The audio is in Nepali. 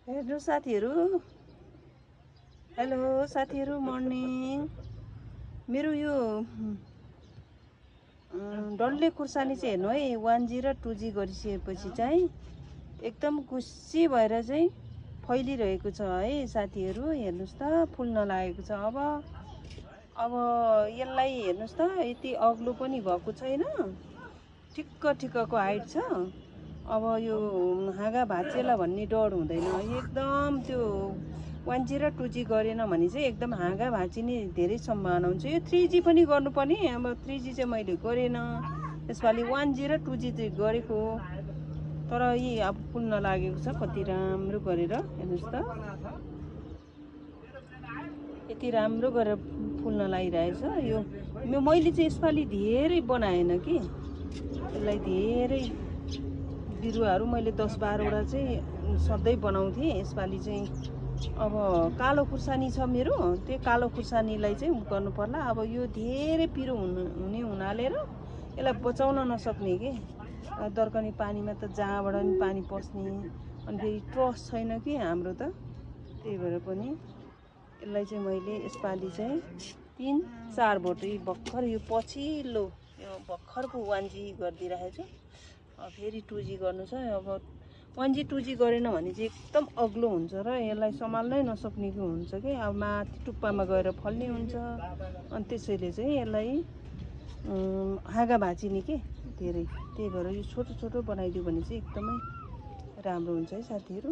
हेर्नु साथीहरू, हेलो साथीहरू, मर्निङ। मेरो यो डल्ले खुर्सानी चाहिँ हेर्नु है, 1G र 2G गरिसकेपछि चाहिँ एकदम खुसी भएर चाहिँ फैलिरहेको छ है साथीहरू। हेर्नुहोस् त, फुल्न लागेको छ। अब यसलाई हेर्नुहोस् त, यति अग्लो पनि भएको छैन, ठिक्क ठिक्कको हाइट छ। अब यो हाँगा भाँचिएला भन्ने डर हुँदैन। एकदम त्यो 1G र 2G गरेन भने चाहिँ एकदम हाँगा भाँचिने धेरै सम्भावना हुन्छ। यो 3G पनि गर्नुपर्ने, अब 3G चाहिँ मैले गरेन, यसपालि 1G र 2G चाहिँ गरेको। तर यी अब फुल्न लागेको छ कति राम्रो गरेर। हेर्नुहोस् त, यति राम्रो गरेर फुल्न लागिरहेछ। यो मैले चाहिँ यसपालि धेरै बनाएन कि, यसलाई धेरै बिरुवाहरू मैले 10-12वटा चाहिँ सधैँ बनाउँथेँ। यसपालि चाहिँ अब कालो खुर्सानी छ मेरो, त्यो कालो खुर्सानीलाई चाहिँ गर्नु पर्ला। अब यो धेरै पिरो हुने हुनाले र यसलाई बचाउन नसक्ने के, दर्कने पानीमा त जहाँबाट पनि पानी पस्ने, अनि फेरि ट्रस छैन कि हाम्रो त, त्यही भएर पनि यसलाई चाहिँ मैले यसपालि चाहिँ 3-4 बोटै भर्खर यो पछिल्लो यो भर्खरको 1G गरिदिइराखेको छु। फेरि 2G गर्नु छ। अब 1G 2G गरेन भने चाहिँ एकदम अग्लो हुन्छ र यसलाई सम्हाल्नै नसक्नेको हुन्छ कि, अब माथि टुप्पामा गएर फल्ने हुन्छ। अनि त्यसैले चाहिँ यसलाई हाँगा भाँचिने के धेरै, त्यही भएर यो छोटो छोटो बनाइदियो भने चाहिँ एकदमै राम्रो हुन्छ है साथीहरू।